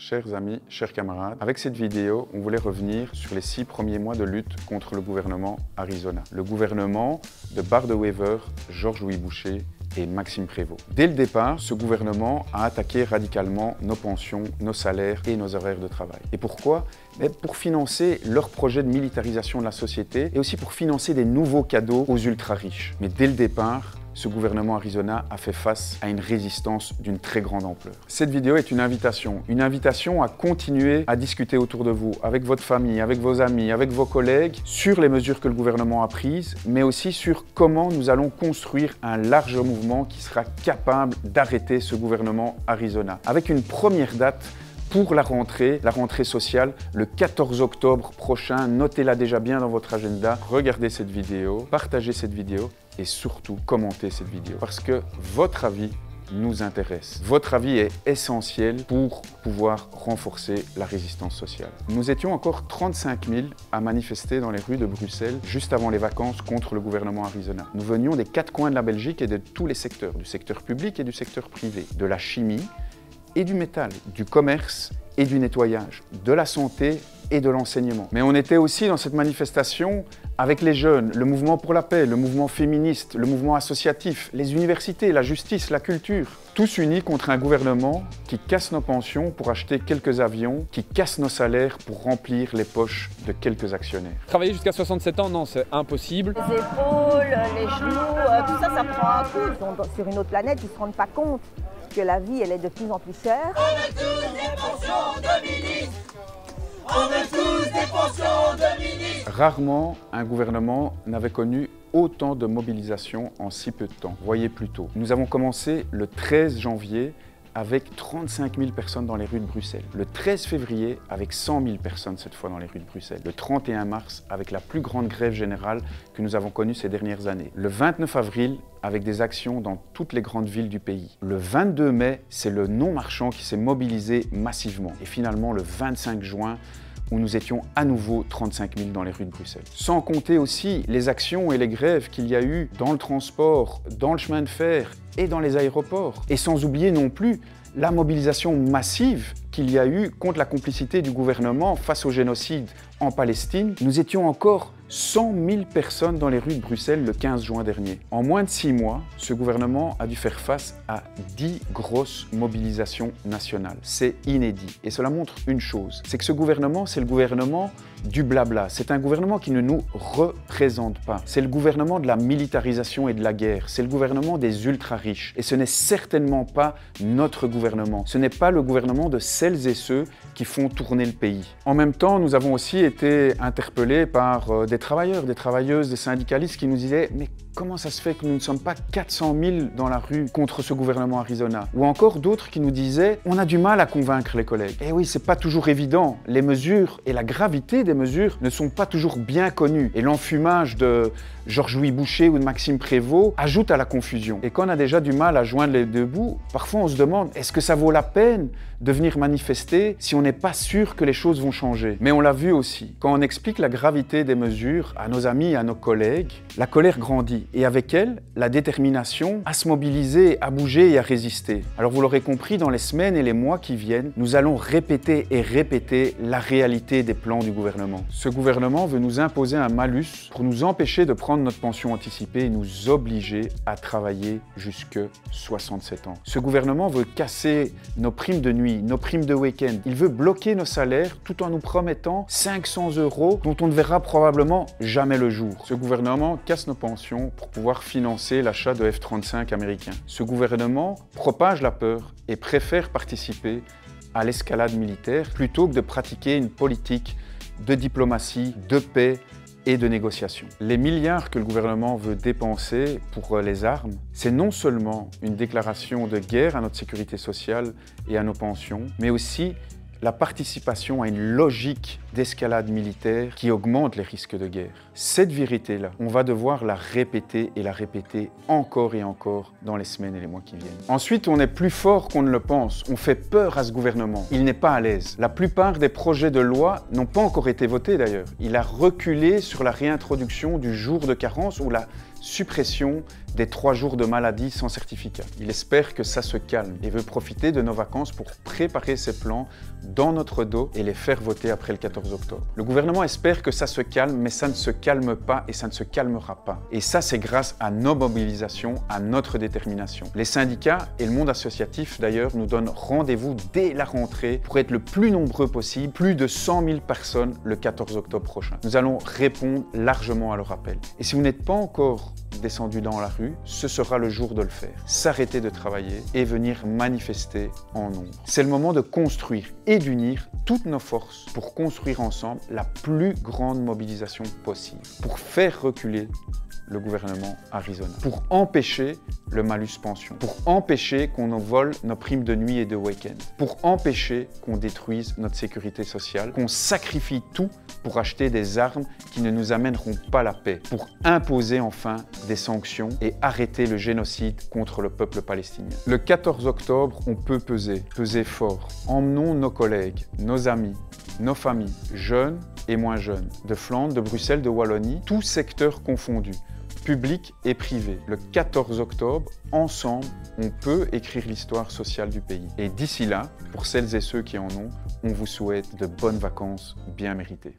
Chers amis, chers camarades, avec cette vidéo, on voulait revenir sur les 6 premiers mois de lutte contre le gouvernement Arizona. Le gouvernement de Bart de Wever, Georges-Louis Boucher et Maxime Prévost. Dès le départ, ce gouvernement a attaqué radicalement nos pensions, nos salaires et nos horaires de travail. Et pourquoi? Pour financer leur projet de militarisation de la société et aussi pour financer des nouveaux cadeaux aux ultra-riches. Mais dès le départ, ce gouvernement Arizona a fait face à une résistance d'une très grande ampleur. Cette vidéo est une invitation à continuer à discuter autour de vous, avec votre famille, avec vos amis, avec vos collègues, sur les mesures que le gouvernement a prises, mais aussi sur comment nous allons construire un large mouvement qui sera capable d'arrêter ce gouvernement Arizona. Avec une première date pour la rentrée sociale, le 14 octobre prochain. Notez-la déjà bien dans votre agenda. Regardez cette vidéo, partagez cette vidéo et surtout commentez cette vidéo parce que votre avis nous intéresse. Votre avis est essentiel pour pouvoir renforcer la résistance sociale. Nous étions encore 35 000 à manifester dans les rues de Bruxelles juste avant les vacances contre le gouvernement Arizona. Nous venions des 4 coins de la Belgique et de tous les secteurs, du secteur public et du secteur privé, de la chimie et du métal, du commerce et du nettoyage, de la santé et de l'enseignement. Mais on était aussi dans cette manifestation avec les jeunes, le mouvement pour la paix, le mouvement féministe, le mouvement associatif, les universités, la justice, la culture. Tous unis contre un gouvernement qui casse nos pensions pour acheter quelques avions, qui casse nos salaires pour remplir les poches de quelques actionnaires. Travailler jusqu'à 67 ans, non, c'est impossible. Les épaules, les genoux, tout ça, ça prend un coup. Ils sont sur une autre planète, ils ne se rendent pas compte que la vie, elle est de plus en plus chère. On veut tous des pensions de ministres. On veut tous des pensions de ministres. Rarement un gouvernement n'avait connu autant de mobilisation en si peu de temps. Voyez plutôt. Nous avons commencé le 13 janvier avec 35 000 personnes dans les rues de Bruxelles. Le 13 février, avec 100 000 personnes cette fois dans les rues de Bruxelles. Le 31 mars, avec la plus grande grève générale que nous avons connue ces dernières années. Le 29 avril, avec des actions dans toutes les grandes villes du pays. Le 22 mai, c'est le non-marchand qui s'est mobilisé massivement. Et finalement, le 25 juin, où nous étions à nouveau 35 000 dans les rues de Bruxelles. Sans compter aussi les actions et les grèves qu'il y a eu dans le transport, dans le chemin de fer et dans les aéroports. Et sans oublier non plus la mobilisation massive qu'il y a eu contre la complicité du gouvernement face au génocide en Palestine. Nous étions encore 100 000 personnes dans les rues de Bruxelles le 15 juin dernier. En moins de 6 mois, ce gouvernement a dû faire face à 10 grosses mobilisations nationales. C'est inédit. Et cela montre une chose, c'est que ce gouvernement, c'est le gouvernement du blabla. C'est un gouvernement qui ne nous représente pas. C'est le gouvernement de la militarisation et de la guerre. C'est le gouvernement des ultra-riches. Et ce n'est certainement pas notre gouvernement. Ce n'est pas le gouvernement de celles et ceux qui font tourner le pays. En même temps, nous avons aussi été interpellés par des travailleurs, des travailleuses, des syndicalistes qui nous disaient « Mais comment ça se fait que nous ne sommes pas 400 000 dans la rue contre ce gouvernement Arizona ?» Ou encore d'autres qui nous disaient « On a du mal à convaincre les collègues. » Eh oui, c'est pas toujours évident. Les mesures et la gravité des mesures ne sont pas toujours bien connues. Et l'enfumage de Georges-Louis Boucher ou de Maxime Prévost ajoute à la confusion. Et quand on a déjà du mal à joindre les deux bouts, parfois on se demande est-ce que ça vaut la peine de venir manifester si on n'est pas sûr que les choses vont changer? Mais on l'a vu aussi. Quand on explique la gravité des mesures à nos amis, à nos collègues, la colère grandit. Et avec elle, la détermination à se mobiliser, à bouger et à résister. Alors vous l'aurez compris, dans les semaines et les mois qui viennent, nous allons répéter et répéter la réalité des plans du gouvernement. Ce gouvernement veut nous imposer un malus pour nous empêcher de prendre notre pension anticipée et nous obliger à travailler jusque 67 ans. Ce gouvernement veut casser nos primes de nuit, nos primes de week-end. Il veut bloquer nos salaires tout en nous promettant 500 € dont on ne verra probablement jamais le jour. Ce gouvernement casse nos pensions pour pouvoir financer l'achat de F-35 américains. Ce gouvernement propage la peur et préfère participer à l'escalade militaire plutôt que de pratiquer une politique de diplomatie, de paix et de négociation. Les milliards que le gouvernement veut dépenser pour les armes, c'est non seulement une déclaration de guerre à notre sécurité sociale et à nos pensions, mais aussi la participation à une logique d'escalade militaire qui augmente les risques de guerre. Cette vérité-là, on va devoir la répéter et la répéter encore et encore dans les semaines et les mois qui viennent. Ensuite, on est plus fort qu'on ne le pense. On fait peur à ce gouvernement. Il n'est pas à l'aise. La plupart des projets de loi n'ont pas encore été votés d'ailleurs. Il a reculé sur la réintroduction du jour de carence ou la suppression des 3 jours de maladie sans certificat. Il espère que ça se calme et veut profiter de nos vacances pour préparer ses plans dans notre dos et les faire voter après le 14 octobre. Le gouvernement espère que ça se calme, mais ça ne se calme pas et ça ne se calmera pas. Et ça, c'est grâce à nos mobilisations, à notre détermination. Les syndicats et le monde associatif, d'ailleurs, nous donnent rendez-vous dès la rentrée pour être le plus nombreux possible, plus de 100 000 personnes le 14 octobre prochain. Nous allons répondre largement à leur appel. Et si vous n'êtes pas encore descendu dans la rue, ce sera le jour de le faire. S'arrêter de travailler et venir manifester en nombre. C'est le moment de construire et d'unir toutes nos forces pour construire ensemble la plus grande mobilisation possible, pour faire reculer le gouvernement Arizona, pour empêcher le malus pension, pour empêcher qu'on nous vole nos primes de nuit et de week-end, pour empêcher qu'on détruise notre sécurité sociale, qu'on sacrifie tout pour acheter des armes qui ne nous amèneront pas la paix, pour imposer enfin des sanctions et arrêter le génocide contre le peuple palestinien. Le 14 octobre, on peut peser fort. Emmenons nos collègues, nos amis, nos familles, jeunes et moins jeunes, de Flandre, de Bruxelles, de Wallonie, tous secteurs confondus, public et privé. Le 14 octobre, ensemble, on peut écrire l'histoire sociale du pays. Et d'ici là, pour celles et ceux qui en ont, on vous souhaite de bonnes vacances bien méritées.